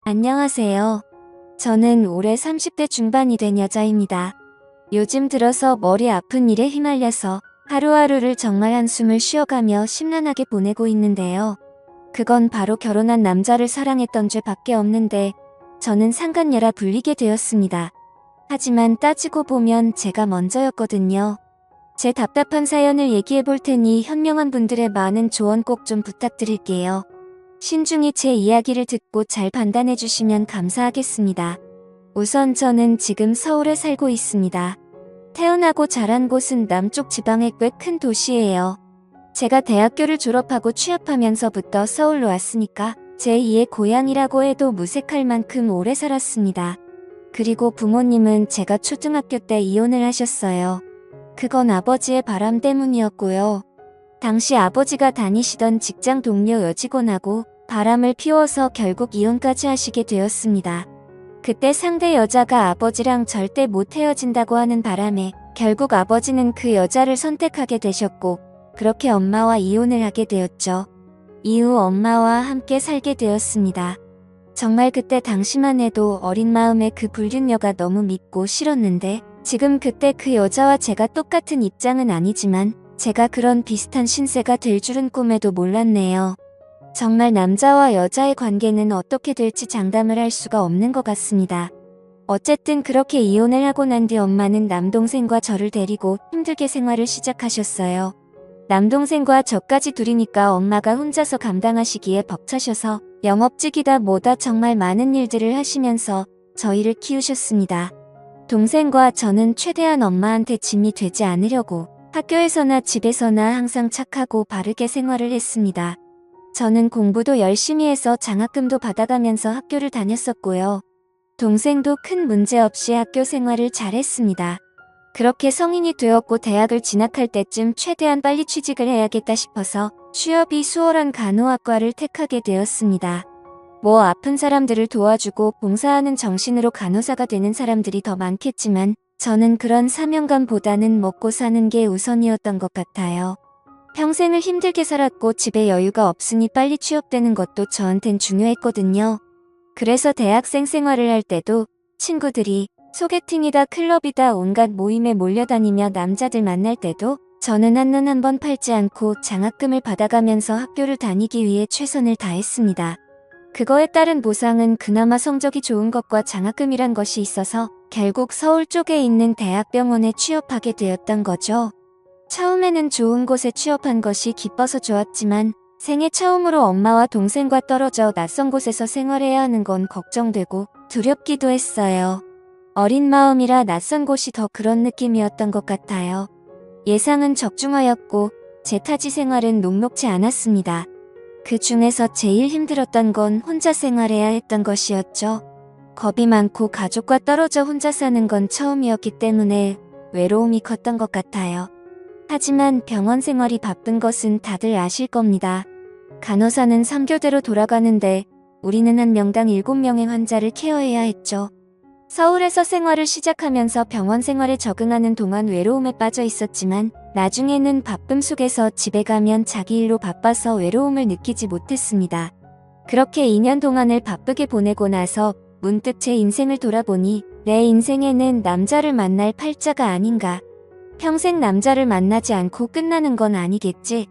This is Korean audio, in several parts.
안녕하세요. 저는 올해 30대 중반이 된 여자입니다. 요즘 들어서 머리 아픈 일에 휘말려서 하루하루를 정말 한숨을 쉬어가며 심란하게 보내고 있는데요. 그건 바로 결혼한 남자를 사랑했던 죄밖에 없는데 저는 상간녀라 불리게 되었습니다. 하지만 따지고 보면 제가 먼저였거든요. 제 답답한 사연을 얘기해 볼 테니 현명한 분들의 많은 조언 꼭 좀 부탁드릴게요. 신중히 제 이야기를 듣고 잘 판단해 주시면 감사하겠습니다. 우선 저는 지금 서울에 살고 있습니다. 태어나고 자란 곳은 남쪽 지방의 꽤 큰 도시예요. 제가 대학교를 졸업하고 취업하면서부터 서울로 왔으니까 제2의 고향이라고 해도 무색할 만큼 오래 살았습니다. 그리고 부모님은 제가 초등학교 때 이혼을 하셨어요. 그건 아버지의 바람 때문이었고요. 당시 아버지가 다니시던 직장 동료 여직원하고 바람을 피워서 결국 이혼까지 하시게 되었습니다. 그때 상대 여자가 아버지랑 절대 못 헤어진다고 하는 바람에 결국 아버지는 그 여자를 선택하게 되셨고 그렇게 엄마와 이혼을 하게 되었죠. 이후 엄마와 함께 살게 되었습니다. 정말 그때 당시만 해도 어린 마음에 그 불륜녀가 너무 밉고 싫었는데 지금 그때 그 여자와 제가 똑같은 입장은 아니지만 제가 그런 비슷한 신세가 될 줄은 꿈에도 몰랐네요. 정말 남자와 여자의 관계는 어떻게 될지 장담을 할 수가 없는 것 같습니다. 어쨌든 그렇게 이혼을 하고 난 뒤 엄마는 남동생과 저를 데리고 힘들게 생활을 시작하셨어요. 남동생과 저까지 둘이니까 엄마가 혼자서 감당하시기에 벅차셔서 영업직이다 뭐다 정말 많은 일들을 하시면서 저희를 키우셨습니다. 동생과 저는 최대한 엄마한테 짐이 되지 않으려고 학교에서나 집에서나 항상 착하고 바르게 생활을 했습니다. 저는 공부도 열심히 해서 장학금도 받아가면서 학교를 다녔었고요. 동생도 큰 문제 없이 학교 생활을 잘했습니다. 그렇게 성인이 되었고 대학을 진학할 때쯤 최대한 빨리 취직을 해야겠다 싶어서 취업이 수월한 간호학과를 택하게 되었습니다. 뭐 아픈 사람들을 도와주고 봉사하는 정신으로 간호사가 되는 사람들이 더 많겠지만 저는 그런 사명감보다는 먹고 사는 게 우선이었던 것 같아요. 평생을 힘들게 살았고 집에 여유가 없으니 빨리 취업되는 것도 저한텐 중요했거든요. 그래서 대학생 생활을 할 때도 친구들이 소개팅이다 클럽이다 온갖 모임에 몰려다니며 남자들 만날 때도 저는 한눈 한번 팔지 않고 장학금을 받아가면서 학교를 다니기 위해 최선을 다했습니다. 그거에 따른 보상은 그나마 성적이 좋은 것과 장학금이란 것이 있어서 결국 서울 쪽에 있는 대학병원에 취업하게 되었던 거죠. 처음에는 좋은 곳에 취업한 것이 기뻐서 좋았지만 생애 처음으로 엄마와 동생과 떨어져 낯선 곳에서 생활해야 하는 건 걱정되고 두렵기도 했어요. 어린 마음이라 낯선 곳이 더 그런 느낌이었던 것 같아요. 예상은 적중하였고 제 타지 생활은 녹록지 않았습니다. 그 중에서 제일 힘들었던 건 혼자 생활해야 했던 것이었죠. 겁이 많고 가족과 떨어져 혼자 사는 건 처음이었기 때문에 외로움이 컸던 것 같아요. 하지만 병원 생활이 바쁜 것은 다들 아실 겁니다. 간호사는 3교대로 돌아가는데 우리는 한 명당 7명의 환자를 케어해야 했죠. 서울에서 생활을 시작하면서 병원 생활에 적응하는 동안 외로움에 빠져 있었지만 나중에는 바쁨 속에서 집에 가면 자기 일로 바빠서 외로움을 느끼지 못했습니다. 그렇게 2년 동안을 바쁘게 보내고 나서 문득 제 인생을 돌아보니 내 인생에는 남자를 만날 팔자가 아닌가. 평생 남자를 만나지 않고 끝나는 건 아니겠지?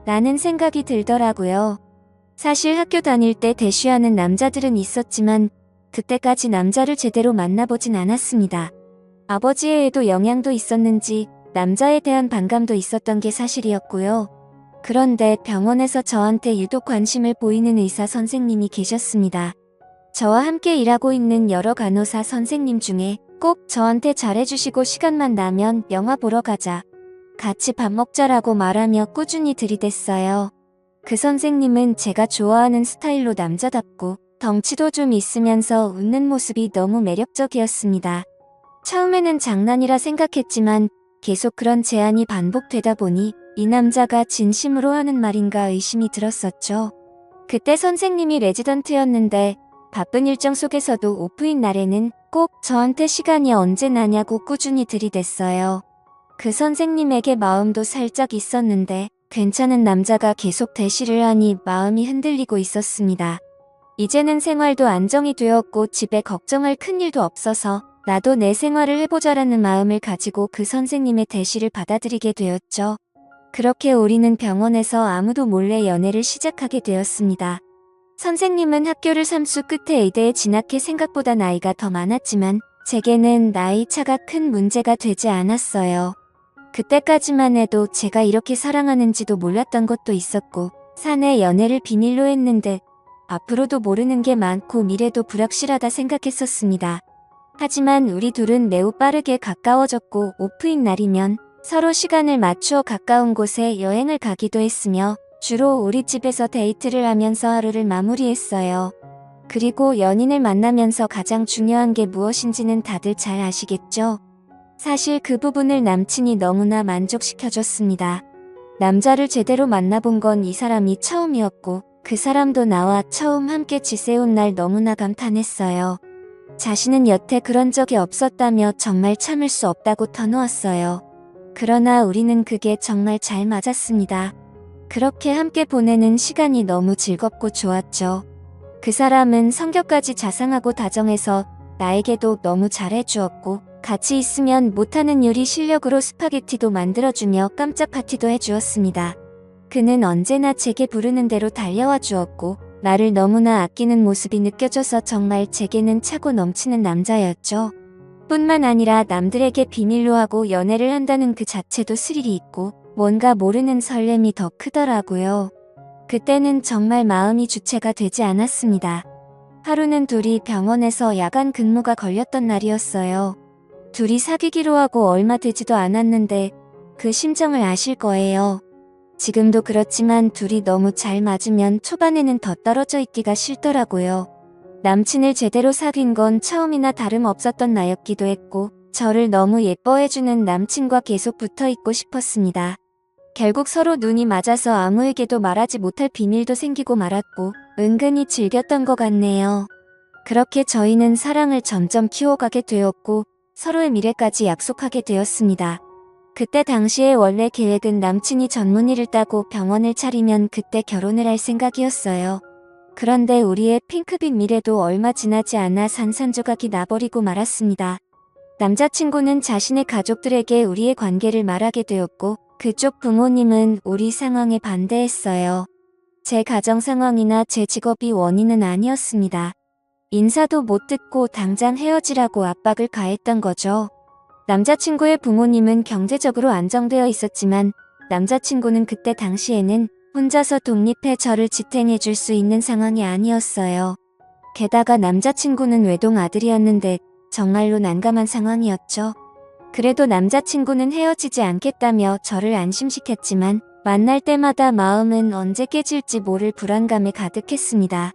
라는 생각이 들더라고요. 사실 학교 다닐 때 대쉬하는 남자들은 있었지만 그때까지 남자를 제대로 만나보진 않았습니다. 아버지의 애도 영향도 있었는지 남자에 대한 반감도 있었던 게 사실이었고요. 그런데 병원에서 저한테 유독 관심을 보이는 의사 선생님이 계셨습니다. 저와 함께 일하고 있는 여러 간호사 선생님 중에 꼭 저한테 잘해주시고 시간만 나면 영화 보러 가자, 같이 밥 먹자라고 말하며 꾸준히 들이댔어요. 그 선생님은 제가 좋아하는 스타일로 남자답고 덩치도 좀 있으면서 웃는 모습이 너무 매력적이었습니다. 처음에는 장난이라 생각했지만 계속 그런 제안이 반복되다 보니 이 남자가 진심으로 하는 말인가 의심이 들었었죠. 그때 선생님이 레지던트였는데 바쁜 일정 속에서도 오프인 날에는 꼭 저한테 시간이 언제 나냐고 꾸준히 들이댔어요. 그 선생님에게 마음도 살짝 있었는데 괜찮은 남자가 계속 대시를 하니 마음이 흔들리고 있었습니다. 이제는 생활도 안정이 되었고 집에 걱정할 큰일도 없어서 나도 내 생활을 해보자라는 마음을 가지고 그 선생님의 대시를 받아들이게 되었죠. 그렇게 우리는 병원에서 아무도 몰래 연애를 시작하게 되었습니다. 선생님은 학교를 3수 끝에 의대에 진학해 생각보다 나이가 더 많았지만 제게는 나이 차가 큰 문제가 되지 않았어요. 그때까지만 해도 제가 이렇게 사랑하는지도 몰랐던 것도 있었고 사내 연애를 비밀로 했는데 앞으로도 모르는 게 많고 미래도 불확실하다 생각했었습니다. 하지만 우리 둘은 매우 빠르게 가까워졌고 오프인 날이면 서로 시간을 맞추어 가까운 곳에 여행을 가기도 했으며 주로 우리 집에서 데이트를 하면서 하루를 마무리했어요. 그리고 연인을 만나면서 가장 중요한 게 무엇인지는 다들 잘 아시겠죠? 사실 그 부분을 남친이 너무나 만족시켜줬습니다. 남자를 제대로 만나본 건 이 사람이 처음이었고 그 사람도 나와 처음 함께 지새운 날 너무나 감탄했어요. 자신은 여태 그런 적이 없었다며 정말 참을 수 없다고 터놓았어요. 그러나 우리는 그게 정말 잘 맞았습니다. 그렇게 함께 보내는 시간이 너무 즐겁고 좋았죠. 그 사람은 성격까지 자상하고 다정해서 나에게도 너무 잘해주었고 같이 있으면 못하는 요리 실력으로 스파게티도 만들어주며 깜짝 파티도 해주었습니다. 그는 언제나 제게 부르는 대로 달려와 주었고 나를 너무나 아끼는 모습이 느껴져서 정말 제게는 차고 넘치는 남자였죠. 뿐만 아니라 남들에게 비밀로 하고 연애를 한다는 그 자체도 스릴이 있고 뭔가 모르는 설렘이 더 크더라고요. 그때는 정말 마음이 주체가 되지 않았습니다. 하루는 둘이 병원에서 야간 근무가 걸렸던 날이었어요. 둘이 사귀기로 하고 얼마 되지도 않았는데 그 심정을 아실 거예요. 지금도 그렇지만 둘이 너무 잘 맞으면 초반에는 더 떨어져 있기가 싫더라고요. 남친을 제대로 사귄 건 처음이나 다름없었던 나였기도 했고 저를 너무 예뻐해주는 남친과 계속 붙어있고 싶었습니다. 결국 서로 눈이 맞아서 아무에게도 말하지 못할 비밀도 생기고 말았고 은근히 즐겼던 것 같네요. 그렇게 저희는 사랑을 점점 키워가게 되었고 서로의 미래까지 약속하게 되었습니다. 그때 당시에 원래 계획은 남친이 전문의를 따고 병원을 차리면 그때 결혼을 할 생각이었어요. 그런데 우리의 핑크빛 미래도 얼마 지나지 않아 산산조각이 나버리고 말았습니다. 남자친구는 자신의 가족들에게 우리의 관계를 말하게 되었고 그쪽 부모님은 우리 상황에 반대했어요. 제 가정 상황이나 제 직업이 원인은 아니었습니다. 인사도 못 듣고 당장 헤어지라고 압박을 가했던 거죠. 남자친구의 부모님은 경제적으로 안정되어 있었지만 남자친구는 그때 당시에는 혼자서 독립해 저를 지탱해 줄 수 있는 상황이 아니었어요. 게다가 남자친구는 외동 아들이었는데 정말로 난감한 상황이었죠. 그래도 남자친구는 헤어지지 않겠다며 저를 안심시켰지만 만날 때마다 마음은 언제 깨질지 모를 불안감에 가득했습니다.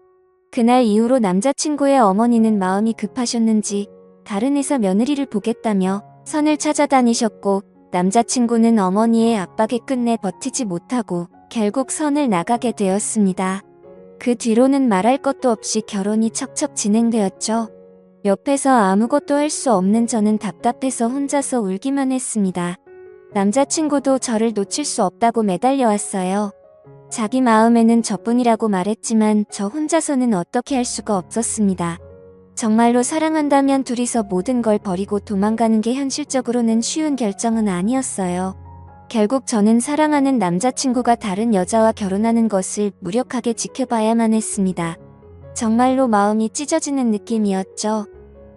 그날 이후로 남자친구의 어머니는 마음이 급하셨는지 다른 회사 며느리를 보겠다며 선을 찾아다니셨고 남자친구는 어머니의 압박에 끝내 버티지 못하고 결국 선을 나가게 되었습니다. 그 뒤로는 말할 것도 없이 결혼이 척척 진행되었죠. 옆에서 아무것도 할 수 없는 저는 답답해서 혼자서 울기만 했습니다. 남자친구도 저를 놓칠 수 없다고 매달려 왔어요. 자기 마음에는 저뿐이라고 말했지만 저 혼자서는 어떻게 할 수가 없었습니다. 정말로 사랑한다면 둘이서 모든 걸 버리고 도망가는 게 현실적으로는 쉬운 결정은 아니었어요. 결국 저는 사랑하는 남자친구가 다른 여자와 결혼하는 것을 무력하게 지켜봐야만 했습니다. 정말로 마음이 찢어지는 느낌이었죠.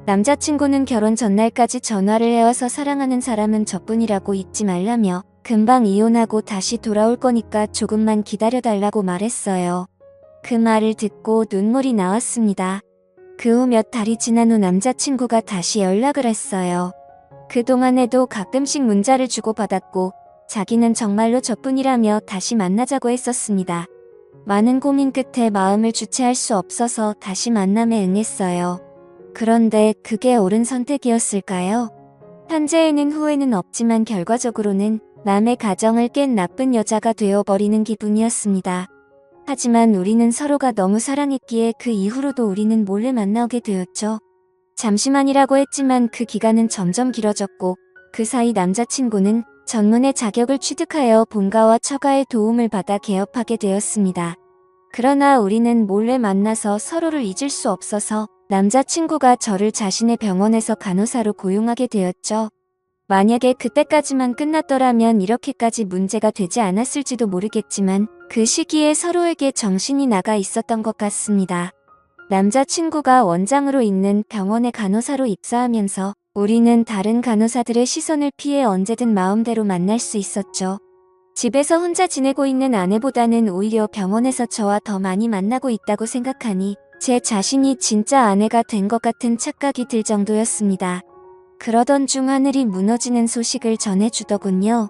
남자친구는 결혼 전날까지 전화를 해와서 사랑하는 사람은 저뿐이라고 잊지 말라며 금방 이혼하고 다시 돌아올 거니까 조금만 기다려달라고 말했어요. 그 말을 듣고 눈물이 나왔습니다. 그 후 몇 달이 지난 후 남자친구가 다시 연락을 했어요. 그동안에도 가끔씩 문자를 주고받았고 자기는 정말로 저뿐이라며 다시 만나자고 했었습니다. 많은 고민 끝에 마음을 주체할 수 없어서 다시 만남에 응했어요. 그런데 그게 옳은 선택이었을까요? 현재에는 후회는 없지만 결과적으로는 남의 가정을 깬 나쁜 여자가 되어버리는 기분이었습니다. 하지만 우리는 서로가 너무 사랑했기에 그 이후로도 우리는 몰래 만나게 되었죠. 잠시만이라고 했지만 그 기간은 점점 길어졌고 그 사이 남자친구는 전문의 자격을 취득하여 본가와 처가의 도움을 받아 개업하게 되었습니다. 그러나 우리는 몰래 만나서 서로를 잊을 수 없어서 남자친구가 저를 자신의 병원에서 간호사로 고용하게 되었죠. 만약에 그때까지만 끝났더라면 이렇게까지 문제가 되지 않았을지도 모르겠지만 그 시기에 서로에게 정신이 나가 있었던 것 같습니다. 남자친구가 원장으로 있는 병원의 간호사로 입사하면서 우리는 다른 간호사들의 시선을 피해 언제든 마음대로 만날 수 있었죠. 집에서 혼자 지내고 있는 아내보다는 오히려 병원에서 저와 더 많이 만나고 있다고 생각하니 제 자신이 진짜 아내가 된 것 같은 착각이 들 정도였습니다. 그러던 중 하늘이 무너지는 소식을 전해주더군요.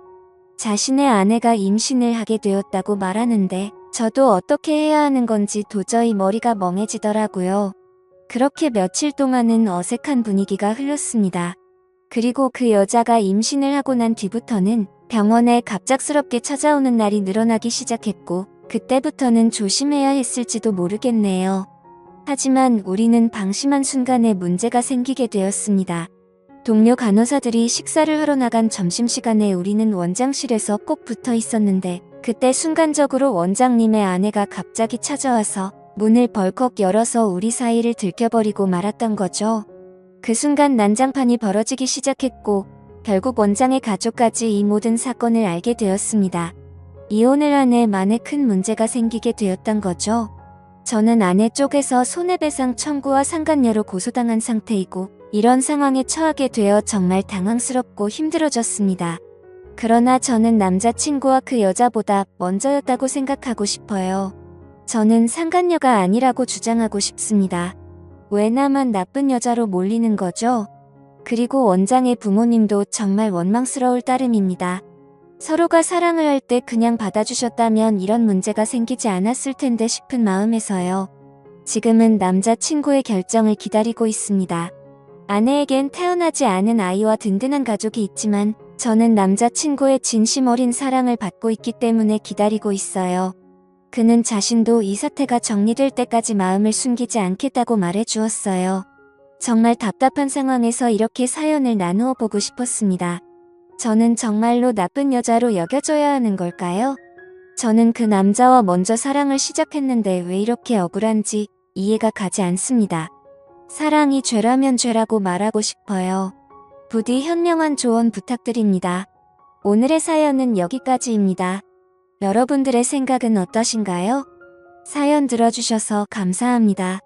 자신의 아내가 임신을 하게 되었다고 말하는데 저도 어떻게 해야 하는 건지 도저히 머리가 멍해지더라고요. 그렇게 며칠 동안은 어색한 분위기가 흘렀습니다. 그리고 그 여자가 임신을 하고 난 뒤부터는 병원에 갑작스럽게 찾아오는 날이 늘어나기 시작했고 그때부터는 조심해야 했을지도 모르겠네요. 하지만 우리는 방심한 순간에 문제가 생기게 되었습니다. 동료 간호사들이 식사를 하러 나간 점심시간에 우리는 원장실에서 꼭 붙어 있었는데 그때 순간적으로 원장님의 아내가 갑자기 찾아와서 문을 벌컥 열어서 우리 사이를 들켜버리고 말았던 거죠. 그 순간 난장판이 벌어지기 시작했고 결국 원장의 가족까지 이 모든 사건을 알게 되었습니다. 이혼을 한 해 만에 큰 문제가 생기게 되었던 거죠. 저는 아내 쪽에서 손해배상 청구와 상간녀로 고소당한 상태이고 이런 상황에 처하게 되어 정말 당황스럽고 힘들어졌습니다. 그러나 저는 남자친구와 그 여자보다 먼저였다고 생각하고 싶어요. 저는 상간녀가 아니라고 주장하고 싶습니다. 왜 나만 나쁜 여자로 몰리는 거죠? 그리고 원장의 부모님도 정말 원망스러울 따름입니다. 서로가 사랑을 할 때 그냥 받아주셨다면 이런 문제가 생기지 않았을 텐데 싶은 마음에서요. 지금은 남자친구의 결정을 기다리고 있습니다. 아내에겐 태어나지 않은 아이와 든든한 가족이 있지만 저는 남자친구의 진심 어린 사랑을 받고 있기 때문에 기다리고 있어요. 그는 자신도 이 사태가 정리될 때까지 마음을 숨기지 않겠다고 말해주었어요. 정말 답답한 상황에서 이렇게 사연을 나누어 보고 싶었습니다. 저는 정말로 나쁜 여자로 여겨져야 하는 걸까요? 저는 그 남자와 먼저 사랑을 시작했는데 왜 이렇게 억울한지 이해가 가지 않습니다. 사랑이 죄라면 죄라고 말하고 싶어요. 부디 현명한 조언 부탁드립니다. 오늘의 사연은 여기까지입니다. 여러분들의 생각은 어떠신가요? 사연 들어주셔서 감사합니다.